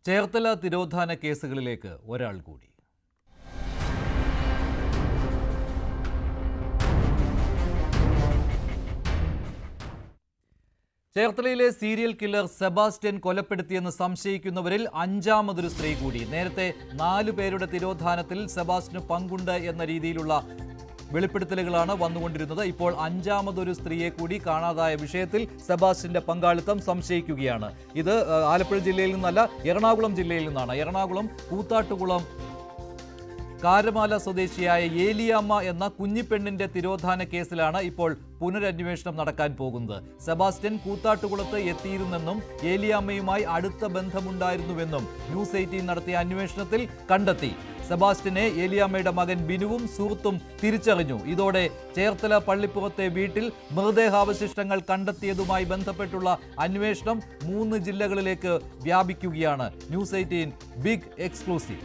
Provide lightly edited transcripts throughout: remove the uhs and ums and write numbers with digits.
ചേർത്തല തിരോധാന കേസുകളിലേക്ക് ഒരാൾ കൂടി. ചേർത്തലയിലെ serial killer Sebastian കൊലപ്പെടുത്തിയെന്ന് സംശയിക്കുന്നവരിൽ അഞ്ചാമതൊരു സ്ത്രീ കൂടി. നേരത്തെ 4 പേരുടെ തിരോധാനത്തിൽ സെബാസ്റ്റ്യന് പങ്കുണ്ട് എന്ന രീതിയിലുള്ള വെളിപ്പെടുത്തലുകളാണ് വന്നുകൊണ്ടിരുന്നത്. ഇപ്പോൾ അഞ്ചാമതൊരു സ്ത്രീയെ കൂടി കാണാതായ വിഷയത്തിൽ സെബാസ്റ്റ്യന്റെ പങ്കാളിത്തം സംശയിക്കുകയാണ്. ഇത് ആലപ്പുഴ ജില്ലയിൽ നിന്നല്ല, എറണാകുളം ജില്ലയിൽ നിന്നാണ്. എറണാകുളം കൂത്താട്ടുകുളം കാരമാല സ്വദേശിയായ ഏലിയാമ്മ എന്ന കുഞ്ഞിപ്പെണ്ണിന്റെ തിരോധാന കേസിലാണ് ഇപ്പോൾ പുനരന്വേഷണം നടക്കാൻ പോകുന്നത്. സെബാസ്റ്റ്യൻ കൂത്താട്ടുകുളത്ത് എത്തിയിരുന്നെന്നും ഏലിയാമ്മയുമായി അടുത്ത ബന്ധമുണ്ടായിരുന്നുവെന്നും ന്യൂസ് 18 നടത്തിയ അന്വേഷണത്തിൽ കണ്ടെത്തി. സെബാസ്റ്റ്യനെ ഏലിയാമ്മയുടെ മകൻ ബിനുവും സുഹൃത്തും തിരിച്ചറിഞ്ഞു. ഇതോടെ ചേർത്തല പള്ളിപ്പുറത്തെ വീട്ടിൽ മൃതദേഹാവശിഷ്ടങ്ങൾ കണ്ടെത്തിയതുമായി ബന്ധപ്പെട്ടുള്ള അന്വേഷണം 3 ജില്ലകളിലേക്ക് വ്യാപിക്കുകയാണ്. News 18 big exclusive.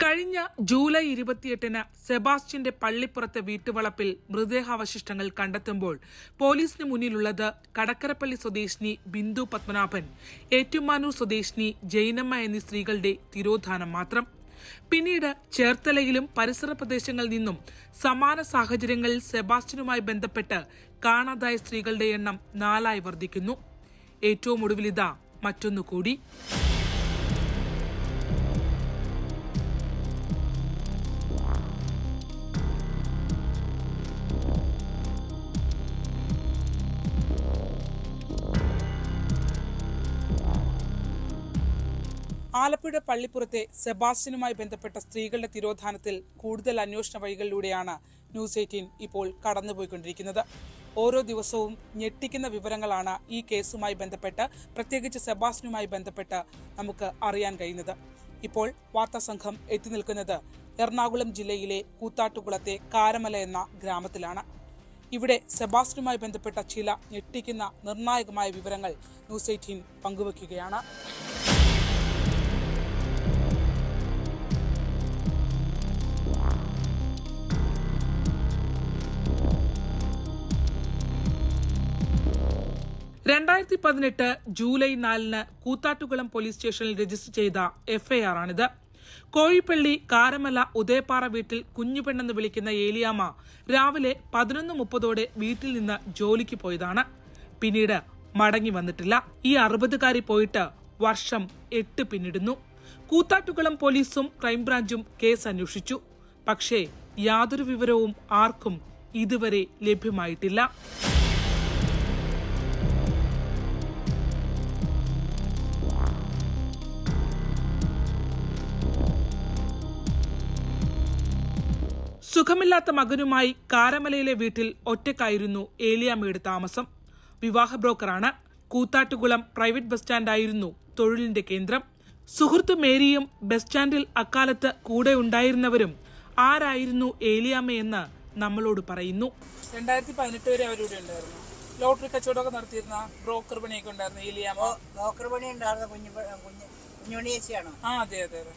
കഴിഞ്ഞ ജൂലൈ 28-ന് സെബാസ്റ്റ്യന്റെ പള്ളിപ്പുറത്തെ വീട്ടുവളപ്പിൽ മൃതദേഹാവശിഷ്ടങ്ങൾ കണ്ടെത്തുമ്പോൾ പോലീസിന് മുന്നിലുള്ളത് കടക്കരപ്പള്ളി സ്വദേശിനി ബിന്ദു പത്മനാഭൻ, ഏറ്റുമാനൂർ സ്വദേശിനി ജൈനമ്മ എന്നീ സ്ത്രീകളുടെ തിരോധാനം മാത്രം. പിന്നീട് ചേർത്തലയിലും പരിസര പ്രദേശങ്ങളിൽ നിന്നും സമാന സാഹചര്യങ്ങളിൽ സെബാസ്റ്റ്യനുമായി ബന്ധപ്പെട്ട് കാണാതായ സ്ത്രീകളുടെ എണ്ണം 4 വർദ്ധിക്കുന്നു. ഏറ്റവും ഒടുവിലിതാ മറ്റൊന്നുകൂടി. ആലപ്പുഴ പള്ളിപ്പുറത്തെ സെബാസ്റ്റ്യനുമായി ബന്ധപ്പെട്ട സ്ത്രീകളുടെ തിരോധാനത്തിൽ കൂടുതൽ അന്വേഷണ വഴികളിലൂടെയാണ് ന്യൂസ് 18 ഇപ്പോൾ കടന്നുപോയിക്കൊണ്ടിരിക്കുന്നത്. ഓരോ ദിവസവും ഞെട്ടിക്കുന്ന വിവരങ്ങളാണ് ഈ കേസുമായി ബന്ധപ്പെട്ട്, പ്രത്യേകിച്ച് സെബാസ്റ്റ്യനുമായി ബന്ധപ്പെട്ട് നമുക്ക് അറിയാൻ കഴിയുന്നത്. ഇപ്പോൾ വാർത്താ സംഘം എത്തി നിൽക്കുന്നത് എറണാകുളം ജില്ലയിലെ കൂത്താട്ടുകുളത്തെ കാരമല എന്ന ഗ്രാമത്തിലാണ്. ഇവിടെ സെബാസ്റ്റ്യനുമായി ബന്ധപ്പെട്ട ചില ഞെട്ടിക്കുന്ന നിർണായകമായ വിവരങ്ങൾ ന്യൂസ് 18 പങ്കുവയ്ക്കുകയാണ്. ജൂലൈ 4 കൂത്താട്ടുകുളം പോലീസ് സ്റ്റേഷനിൽ രജിസ്റ്റർ ചെയ്ത FIR ആണിത്. കോഴിപ്പള്ളി കാരമല ഉദയപ്പാറ വീട്ടിൽ കുഞ്ഞുപെണ്ണെന്ന് വിളിക്കുന്ന ഏലിയാമ്മ രാവിലെ 11:30 വീട്ടിൽ നിന്ന് ജോലിക്ക് പോയതാണ്. പിന്നീട് മടങ്ങി വന്നിട്ടില്ല. ഈ 60-കാരി പോയിട്ട് വർഷം 8 പിന്നിടുന്നു. കൂത്താട്ടുകുളം പോലീസും ക്രൈംബ്രാഞ്ചും കേസ് അന്വേഷിച്ചു. പക്ഷേ യാതൊരു വിവരവും ആർക്കും ഇതുവരെ ലഭ്യമായിട്ടില്ല. സുഖമില്ലാത്ത മകനുമായി കാരമലയിലെ വീട്ടിൽ ഒറ്റക്കായിരുന്നു ഏലിയാമ്മയുടെ താമസം. വിവാഹ ബ്രോക്കറാണ്. കൂത്താട്ടുകുളം പ്രൈവറ്റ് ബസ് സ്റ്റാൻഡായിരുന്നു തൊഴിലിന്റെ കേന്ദ്രം. സുഹൃത്ത് മേരിയും ബസ് സ്റ്റാൻഡിൽ അക്കാലത്ത് കൂടെ ഉണ്ടായിരുന്നവരും ആരായിരുന്നു ഏലിയാമ്മയെന്ന് നമ്മളോട് പറയുന്നു. 2018 വരെ അവരുടെ ഉണ്ടായിരുന്നു. ലോട്ടറി കച്ചവടമൊക്കെ നടത്തിയിരുന്ന ബ്രോക്കർ പണിയൊക്കെ ഉണ്ടായിരുന്നു ഏലിയാമ്മ. ബ്രോക്കർ പണി ഉണ്ടായിരുന്ന കുഞ്ഞുണിയേച്ചിയാണോ? അതെ അതെ അതെ.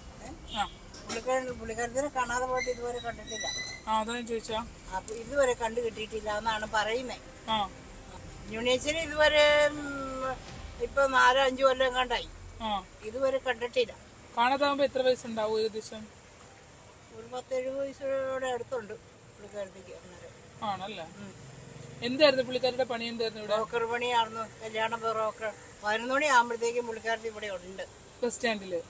പുള്ളിക്കാരത്തിനെ കാണാതെ പോയിട്ട് ഇതുവരെ കണ്ടിട്ടില്ല. അതാ ചോദിച്ചാ. അപ്പൊ ഇതുവരെ കണ്ടു കിട്ടിയിട്ടില്ല എന്നാണ് പറയുന്നേ. യുണീച്ചിന് ഇതുവരെ ഇപ്പൊ 4-5 കൊല്ലം കണ്ടായി, ഇതുവരെ കണ്ടിട്ടില്ല. കാണാതാകുമ്പോ എത്ര വയസ്സുണ്ടാവും ഏകദേശം? ഒരു 10-70 വയസ്സോടെ അടുത്തുണ്ട് പുള്ളിക്കാരത്തേക്ക്. ആണല്ലേ? എന്തായിരുന്നു പുള്ളിക്കാരുടെ പണി? എന്തായിരുന്നു? ബ്രോക്കർ പണിയായിരുന്നു, കല്യാണ ബ്രോക്കർ. 11 മണിയാകുമ്പോഴത്തേക്കും പുള്ളിക്കാരത്തി ഇവിടെ ഉണ്ട് ബസ് സ്റ്റാൻഡില്.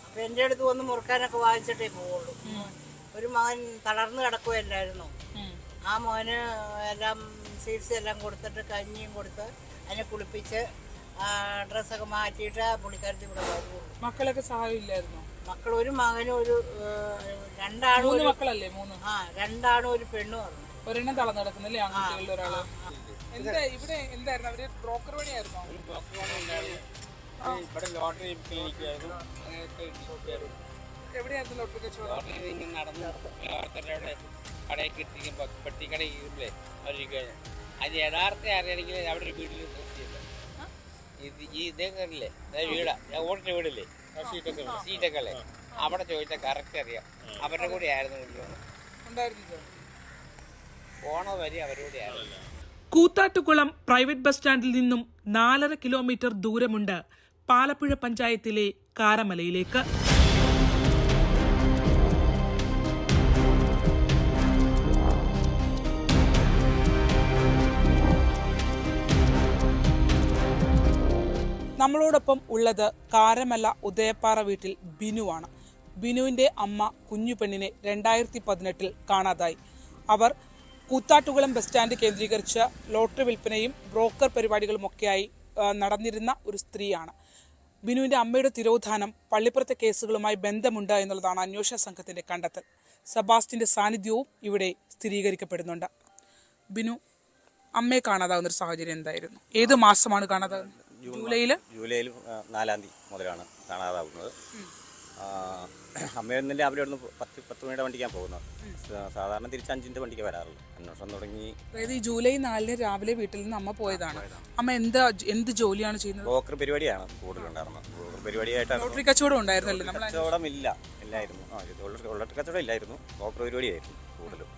അപ്പൊ എന്റെ അടുത്ത് വന്ന് മുറുക്കാനൊക്കെ വാങ്ങിച്ചിട്ടേ പോവുള്ളൂ. ഒരു മകൻ തളർന്നു കിടക്കുകയല്ലായിരുന്നു. ആ മോന് എല്ലാം സീറ്റ്സ് എല്ലാം കൊടുത്തിട്ട് കഞ്ഞിയും കൊടുത്ത് അതിനെ കുളിപ്പിച്ച് ഡ്രസ്സൊക്കെ മാറ്റിയിട്ട് പുള്ളിക്കാരത്തി ഇവിടെ വരുള്ളൂ. മക്കളൊക്കെ സഹായമില്ലായിരുന്നു? മക്കൾ ഒരു മകനും ഒരു 2 ആണും. മക്കളല്ലേ? 3. 2 ആണും ഒരു പെണ്ണും ആയിരുന്നു. ഒരെണ്ണം തളർന്നു കിടക്കുന്നല്ലേ ആൺകുട്ടികളിൽ ഒരാള്. ഇവിടെ എന്തായിരുന്നു? അവര് ബ്രോക്കർ പണിയായിരുന്നോ? ഇവിടെ ലോട്ടറി എവിടെയായിരുന്നു ലോട്ടറി കച്ചവടം? നടന്ന് കടയിൽ കിട്ടിക്കുമ്പോൾ പെട്ടിക്കട ഇരിക്കുമ്പോഴേ അവർ അത് യഥാർത്ഥം അറിയണമെങ്കിൽ അവിടെ ഒരു വീട്ടിൽ ഇതേ കയറില്ലേ വീടാ ഓടിന്റെ വീടില്ലേ സീറ്റൊക്കെ അല്ലേ അവിടെ ചോദിച്ചാൽ കറക്റ്റ് അറിയാം. അവരുടെ കൂടെ ആയിരുന്നു പോണോ വരി അവരുടെ കൂടെ ആയിരുന്നു. കൂത്താട്ടുകുളം പ്രൈവറ്റ് ബസ് സ്റ്റാൻഡിൽ നിന്നും 4.5 കിലോമീറ്റർ ദൂരമുണ്ട് പാലപ്പുഴ പഞ്ചായത്തിലെ കാരമലയിലേക്ക്. നമ്മളോടൊപ്പം ഉള്ളത് കാരമല ഉദയപ്പാറ വീട്ടിൽ ബിനുവാണ്. ബിനുവിന്റെ അമ്മ കുഞ്ഞു പെണ്ണിനെ 2018 കാണാതായി. അവർ കൂത്താട്ടുകുളം ബസ് സ്റ്റാൻഡ് കേന്ദ്രീകരിച്ച് ലോട്ടറി വിൽപ്പനയും ബ്രോക്കർ പരിപാടികളുമൊക്കെയായി നടന്നിരുന്ന ഒരു സ്ത്രീയാണ്. ബിനുവിന്റെ അമ്മയുടെ തിരോധാനം പള്ളിപ്പുറത്തെ കേസുകളുമായി ബന്ധമുണ്ട് എന്നുള്ളതാണ് അന്വേഷണ സംഘത്തിന്റെ കണ്ടെത്തൽ. സെബാസ്റ്റ്യന്റെ സാന്നിധ്യവും ഇവിടെ സ്ഥിരീകരിക്കപ്പെടുന്നുണ്ട്. ബിനു, അമ്മയെ കാണാതാവുന്ന ഒരു സാഹചര്യം എന്തായിരുന്നു? ഏത് മാസമാണ് കാണാതാവുന്നത്? ജൂലൈയിൽ 4 മുതലാണ് കാണാതാവുന്നത്. അമ്മയൊന്നിൻ്റെ അവിടെ ഒന്ന് 10 മണിയുടെ വണ്ടിക്കാണ് പോകുന്നത്. സാധാരണ തിരിച്ച് 5-ന്റെ വണ്ടിക്ക് വരാറുള്ളൂ. അന്വേഷണം തുടങ്ങി. അതായത് ഈ ജൂലൈ 4 രാവിലെ വീട്ടിൽ നിന്ന് അമ്മ പോയതാണ്. അമ്മ എന്ത് ജോലിയാണ് ചെയ്യുന്നത്? ബ്രോക്കർ പരിപാടിയാണ് കൂടുതലുണ്ടായിരുന്നത്. ബ്രോക്കർ പരിപാടിയായിട്ടാണ്. ലോട്ടറി കച്ചവടം ഉണ്ടായിരുന്നല്ലോ? കച്ചവടം ഇല്ലായിരുന്നു. ലോട്ടറി കച്ചവടം ഇല്ലായിരുന്നു, ബ്രോക്കർ പരിപാടിയായിരുന്നു കൂടുതലും.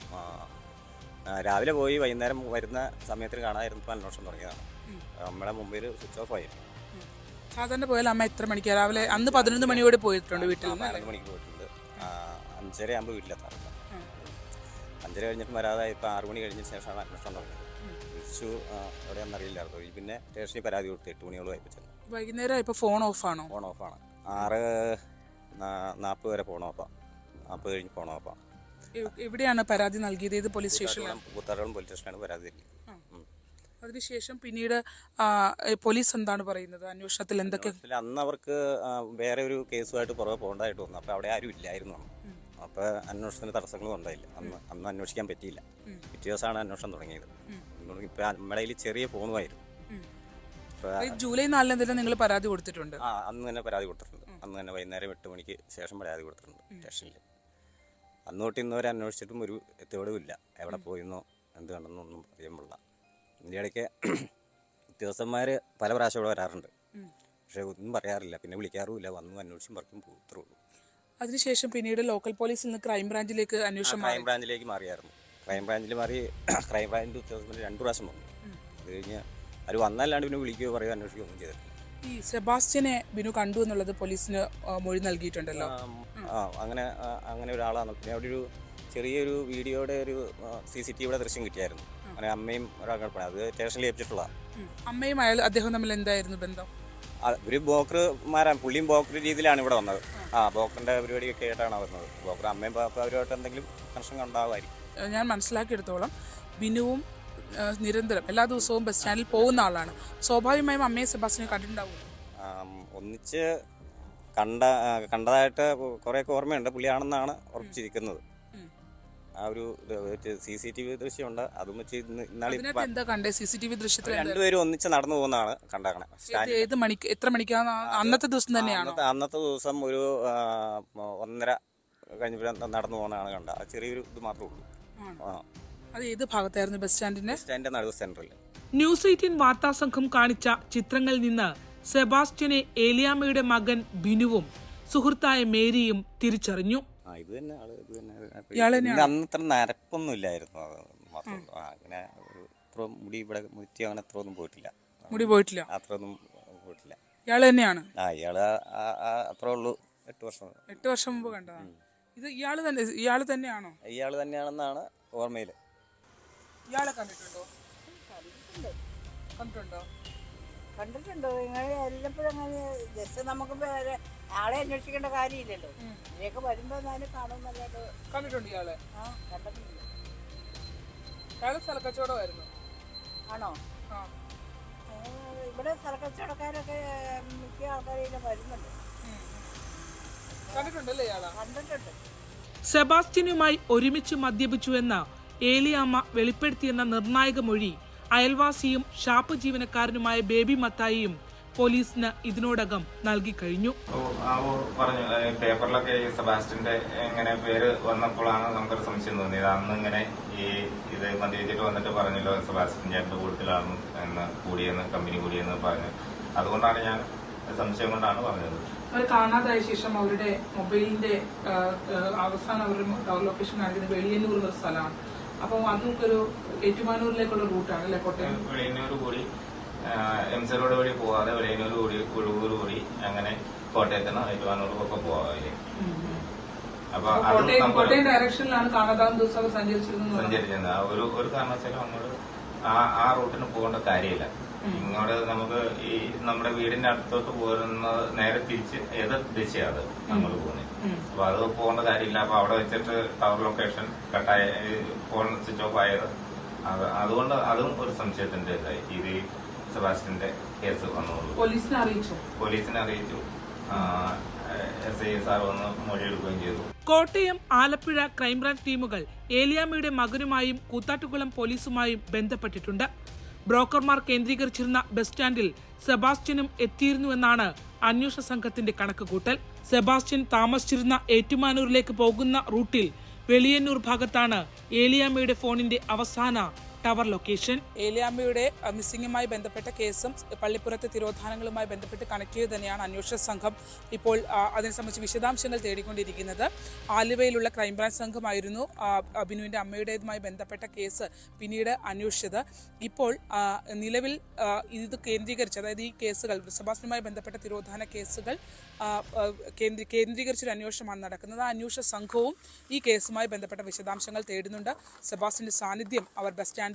രാവിലെ പോയി വൈകുന്നേരം വരുന്ന സമയത്തിന് കാണാതിരുന്നപ്പോൾ അന്വേഷണം തുടങ്ങിയതാണ്. നമ്മുടെ മുമ്പിൽ സ്വിച്ച് ഓഫ് ആയിരുന്നു. സാധാരണ പോയാൽ അമ്മ എത്ര മണിക്കാണ് രാവിലെ? അന്ന് 11 മണിയോടെ പോയിട്ടുണ്ട് വീട്ടിൽ നിന്ന്. 11 മണിക്ക് പോയിട്ടുണ്ട്. 5:30 ആകുമ്പോൾ വീട്ടിലെത്താറുണ്ട്. 5:30 കഴിഞ്ഞിട്ട് വരാതെ ഇപ്പം 6 മണി കഴിഞ്ഞ ശേഷമാണ് അന്വേഷണം തുടങ്ങിയത്. വിളിച്ചു, എവിടെയാണെന്നറിയില്ലായിരുന്നു. പിന്നെ സ്റ്റേഷനിൽ പരാതി കൊടുത്തു. 8 മണിയോളം വായിപ്പിച്ചത്. വൈകുന്നേരം ഇപ്പോൾ ഫോൺ ഓഫാണോ? ഫോൺ ഓഫാണ്. 6:40 വരെ ഫോൺ ഓഫാണ്. 40 കഴിഞ്ഞ് ഫോൺ ഓഫാണ്. എവിടെയാണ് പരാതി നൽകിയത്? ഏത് പോലീസ് സ്റ്റേഷനിലാണ്? കൂത്താട്ടുകുളം പോലീസ് സ്റ്റേഷനാണ് പരാതി നൽകിയത്. അതിനുശേഷം പിന്നീട് പോലീസ് എന്താണ് പറയുന്നത്? അന്വേഷണത്തിൽ എന്തൊക്കെ? അന്ന് അവർക്ക് വേറെ ഒരു കേസുമായിട്ട് പുറകെ പോകേണ്ടതായിട്ട് വന്നു. അപ്പോൾ അവിടെ ആരും ഇല്ലായിരുന്നു. അപ്പോൾ അന്വേഷണത്തിന് തടസ്സങ്ങളൊന്നും ഉണ്ടായില്ല. അന്ന് അന്വേഷിക്കാൻ പറ്റിയില്ല. പിറ്റേ ദിവസമാണ് അന്വേഷണം തുടങ്ങിയത്. ഇപ്പം നമ്മുടെ കയ്യിൽ ചെറിയ ഫോണുമായിരുന്നു. ജൂലൈ 4 എന്തെങ്കിലും നിങ്ങൾ പരാതി കൊടുത്തിട്ടുണ്ട്? അന്ന് തന്നെ പരാതി കൊടുത്തിട്ടുണ്ട്. അന്ന് തന്നെ വൈകുന്നേരം 8 മണിക്ക് ശേഷം പരാതി കൊടുത്തിട്ടുണ്ട് സ്റ്റേഷനിൽ. അന്ന് തൊട്ട് ഇന്നുവരെ അന്വേഷിച്ചിട്ടും ഒരു എത്തിയോടുമില്ല. എവിടെ പോയിരുന്നോ എന്ത് കണ്ടെന്നൊന്നും അറിയാൻ പാടില്ല. ഇതിൻ്റെ ഇടയ്ക്ക് ഉദ്യോഗസ്ഥന്മാർ പല പ്രാവശ്യം ഇവിടെ വരാറുണ്ട്. പക്ഷേ ഒന്നും പറയാറില്ല. പിന്നെ വിളിക്കാറുമില്ല. വന്നു അന്വേഷിച്ചും പറക്കും പോകും. ഇത്രേ ഉള്ളൂ. അതിനുശേഷം പിന്നീട് ലോക്കൽ പോലീസിൽ നിന്ന് ക്രൈംബ്രാഞ്ചിലേക്ക് അന്വേഷണം ക്രൈംബ്രാഞ്ചിലേക്ക് മാറിയായിരുന്നു. ക്രൈംബ്രാഞ്ചിൽ മാറി ക്രൈംബ്രാഞ്ചിൻ്റെ ഉദ്യോഗസ്ഥന്മാർ 2 പ്രാവശ്യം വന്നു. അത് കഴിഞ്ഞ് അവർ വന്നല്ലാണ്ട് പിന്നെ വിളിക്കുകയോ പറയുകയോ അന്വേഷിക്കുകയോ ഒന്നും ചെയ്തിട്ടില്ല. ഈ സെബാസ്റ്റ്യനെ ബിനു കണ്ടു എന്നുള്ളത് പോലീസിന് മൊഴി നൽകിയിട്ടുണ്ടല്ലോ. അങ്ങനെ ഒരാളാണ്. പിന്നെ അവിടെ ഒരു ചെറിയൊരു വീഡിയോയുടെ ഒരു CCTVയുടെ ദൃശ്യം കിട്ടിയായിരുന്നു. അങ്ങനെ അമ്മയും ഒരാൾക്കാണ് അത് സ്റ്റേഷനിൽ ഏൽപ്പിച്ചിട്ടുള്ള. അമ്മയും അദ്ദേഹം തമ്മിൽ എന്തായിരുന്നു ബന്ധം? ഒരു ബ്രോക്കർമാരാണ്. പുള്ളിയും ബ്രോക്കർ രീതിയിലാണ് ഇവിടെ വന്നത്. ബ്രോക്കറിന്റെ പരിപാടിയൊക്കെ ആയിട്ടാണ് വരുന്നത്. ബ്രോക്കർ അമ്മയും അവരുമായിട്ട് എന്തെങ്കിലും കണക്ഷൻ ഉണ്ടാവുമായിരിക്കും. ഞാൻ മനസ്സിലാക്കിയെടുത്തോളം ബിനുവും നിരന്തരം എല്ലാ ദിവസവും ബസ് സ്റ്റാൻഡിൽ പോകുന്ന ആളാണ്. സ്വാഭാവികമായും അമ്മയെ സെബാസ്റ്റ്യനെ കണ്ടിട്ടുണ്ടാവും. ഒന്നിച്ച് കണ്ടതായിട്ട് കുറേയൊക്കെ ഓർമ്മയുണ്ട്. പുള്ളിയാണെന്നാണ് ഉറപ്പിച്ചിരിക്കുന്നത്. ആ ഒരു CCTV ദൃശ്യമുണ്ട്. അതും വെച്ച് എന്താ കണ്ടേ? CCTV ദൃശ്യത്തിൽ രണ്ടുപേരും ഒന്നിച്ച് നടന്നു പോകുന്നതാണ് കണ്ടാകണേ. ഏത് മണിക്ക്, എത്ര മണിക്കാണ്? അന്നത്തെ ദിവസം തന്നെയാണ്? അന്നത്തെ ദിവസം ഒരു 1:30 കഴിഞ്ഞ നടന്നു പോകുന്നതാണ് കണ്ട. ചെറിയൊരു ഇത് മാത്രമേ ഉള്ളൂ. അത് ഏത് ഭാഗത്തായിരുന്നു? ബസ് സ്റ്റാൻഡിന്റെ നടുവ് സെന്ററിൽ. ന്യൂസ് 18 വാർത്താ സംഘം കാണിച്ച ചിത്രങ്ങളിൽ നിന്ന് സെബാസ്റ്റ്യനെ ഏലിയാമ്മയുടെ മകൻ ബിനുവും സുഹൃത്തായ മേരിയും തിരിച്ചറിഞ്ഞു. അന്നത്ര നരപ്പൊന്നും ഇല്ലായിരുന്നു. അങ്ങനെ മുടി ഇവിടെ മുറ്റി അങ്ങനെ അത്ര ഒന്നും പോയിട്ടില്ല. അത്ര ഒന്നും പോയിട്ടില്ല. ഇയാള് തന്നെയാണ്? ഇയാള് അത്രേ ഉള്ളൂ. 8 വർഷം മുമ്പ് കണ്ടതാണ്. ഇത് ഇയാള് തന്നെയാണോ? ഇയാള് തന്നെയാണെന്നാണ് ഓർമ്മയില്. ഇയാളെ കണ്ടിട്ടുണ്ടോ? കണ്ടിട്ടുണ്ടോ? നിങ്ങൾ എല്ലപ്പോഴും അങ്ങനെ ജസ്റ്റ് നമുക്ക് ആളെ അന്വേഷിക്കേണ്ട കാര്യമില്ലല്ലോ. ഇതിലേക്ക് വരുമ്പോ ഞാൻ കാണുന്നല്ലാണ്ട്. കണ്ടിട്ടുണ്ട് ഇയാളെ? കണ്ടിട്ടുണ്ട്. ഇയാള് സ്ഥലക്കച്ചവടമായിരുന്നു. ആണോ? ഇവിടെ സ്ഥലക്കച്ചവടക്കാരൊക്കെ മിക്ക ആൾക്കാരും വരുന്നുണ്ട്. കണ്ടിട്ടുണ്ടല്ലേ ഇയാളെ? കണ്ടിട്ടുണ്ട്. സെബാസ്റ്റ്യനുമായി ഒരുമിച്ച് മദ്യപിച്ചുവെന്ന ഏലിയാമ്മ വെളിപ്പെടുത്തിയെന്ന നിർണായക മൊഴി അയൽവാസിയും ഷാപ്പ് ജീവനക്കാരനുമായ ബേബി മത്തായിയും പോലീസിന് ഇതിനോടകം നൽകിക്കഴിഞ്ഞു. പറഞ്ഞു പേപ്പറിലൊക്കെ ഈ സെബാസ്റ്റ്യന്റെ ഇങ്ങനെ പേര് വന്നപ്പോഴാണ് നമുക്കൊരു സംശയം തോന്നിയത്. അന്ന് ഇങ്ങനെ ഇത് മദ്യപിച്ചിട്ട് വന്നിട്ട് പറഞ്ഞല്ലോ സെബാസ്റ്റ്യൻ ചേട്ടന്റെ കൂട്ടത്തിലാണ് എന്ന് കൂടിയെന്ന് കമ്പനി കൂടിയെന്ന് പറഞ്ഞു. അതുകൊണ്ടാണ് ഞാൻ സംശയം കൊണ്ടാണ് പറഞ്ഞത്. അവർ കാണാതായ ശേഷം അവരുടെ മൊബൈലിന്റെ അവസാനം അവരുടെ ടവർ ലൊക്കേഷൻ കാണിക്കുന്നത് വെളിയന്നൂർ എന്ന സ്ഥലമാണ്. അപ്പോൾ അതൊക്കെ ഒരു ഏറ്റുമാനൂരിലേക്കുള്ള റൂട്ടാണ് അല്ലെ? കോട്ടയം വെളിയന്നൂർ കൂടി എംസ റോഡ് വഴി പോവാതെ വെളിയന്നൂർ കൂടി ഉഴുവൂർ കൂടി അങ്ങനെ കോട്ടയത്തിന് ഏറ്റുമാനൂർക്കൊക്കെ പോവാല്ലേ. അപ്പൊ കോട്ടയം ഡയറക്ഷനിലാണ് കാണാതാകുന്ന ദിവസം സഞ്ചരിച്ചിരുന്നത്. ഒരു കാരണവശാലും അങ്ങോട്ട് ആ റൂട്ടിന് പോകേണ്ട കാര്യമില്ല. ഇങ്ങോട്ട് നമുക്ക് ഈ നമ്മുടെ വീടിന്റെ അടുത്തോട്ട് പോരുന്നത് നേരെ തിരിച്ച് ഏത് ദിശയാണ് നമ്മൾ പോകുന്നത്. അപ്പൊ അത് പോകേണ്ട കാര്യമില്ല. അപ്പൊ അവിടെ വെച്ചിട്ട് ടവർ ലൊക്കേഷൻ കട്ടായ ഫോൺ സ്വിച്ച് ഓഫ് ആയത് അതുകൊണ്ട് അതും ഒരു സംശയത്തിന്റെ ഇതായി. ഇത് സെബാസ്റ്റ്യന്റെ കേസ് വന്നുള്ളൂ. പോലീസിനെ അറിയിച്ചു. SI സാർ വന്ന് മൊഴിയെടുക്കുകയും ചെയ്തു. കോട്ടയം, ആലപ്പുഴ ക്രൈംബ്രാഞ്ച് ടീമുകൾ ഏലിയാമ്മയുടെ മകനുമായും കൂത്താട്ടുകുളം പോലീസുമായും ബന്ധപ്പെട്ടിട്ടുണ്ട്. ബ്രോക്കർമാർ കേന്ദ്രീകരിച്ചിരുന്ന ബസ് സ്റ്റാൻഡിൽ സെബാസ്റ്റ്യനും എത്തിയിരുന്നുവെന്നാണ് അന്വേഷണ സംഘത്തിന്റെ കണക്കുകൂട്ടൽ. സെബാസ്റ്റ്യൻ താമസിച്ചിരുന്ന ഏറ്റുമാനൂരിലേക്ക് പോകുന്ന റൂട്ടിൽ വെളിയന്നൂർ ഭാഗത്താണ് ഏലിയാമ്മയുടെ ഫോണിന്റെ അവസാന ടവർ ലൊക്കേഷൻ. ഏലിയാമ്മയുടെ മിസ്സിംഗുമായി ബന്ധപ്പെട്ട കേസും പള്ളിപ്പുറത്തെ തിരോധാനങ്ങളുമായി ബന്ധപ്പെട്ട് കണക്ട് ചെയ്ത് തന്നെയാണ് അന്വേഷണ സംഘം ഇപ്പോൾ അതിനെ സംബന്ധിച്ച് വിശദാംശങ്ങൾ തേടിക്കൊണ്ടിരിക്കുന്നത്. ആലുവയിലുള്ള ക്രൈംബ്രാഞ്ച് സംഘമായിരുന്നു ബിനുവിന്റെ അമ്മയുടേതുമായി ബന്ധപ്പെട്ട കേസ് പിന്നീട് അന്വേഷിച്ചത്. ഇപ്പോൾ നിലവിൽ ഇത് കേന്ദ്രീകരിച്ച്, അതായത് ഈ കേസുകൾ സെബാസ്റ്റ്യനുമായി ബന്ധപ്പെട്ട തിരോധാന കേസുകൾ കേന്ദ്രീകരിച്ചൊരു അന്വേഷണമാണ് നടക്കുന്നത്. ആ അന്വേഷണ സംഘവും ഈ കേസുമായി ബന്ധപ്പെട്ട വിശദാംശങ്ങൾ തേടുന്നുണ്ട്. സെബാസ്റ്റ്യന്റെ സാന്നിധ്യം അവർ ബസ് സ്റ്റാൻഡിൽ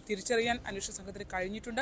തിരിച്ചറിയാൻ അന്വേഷണ സംഘത്തിന് കഴിഞ്ഞിട്ടുണ്ട്.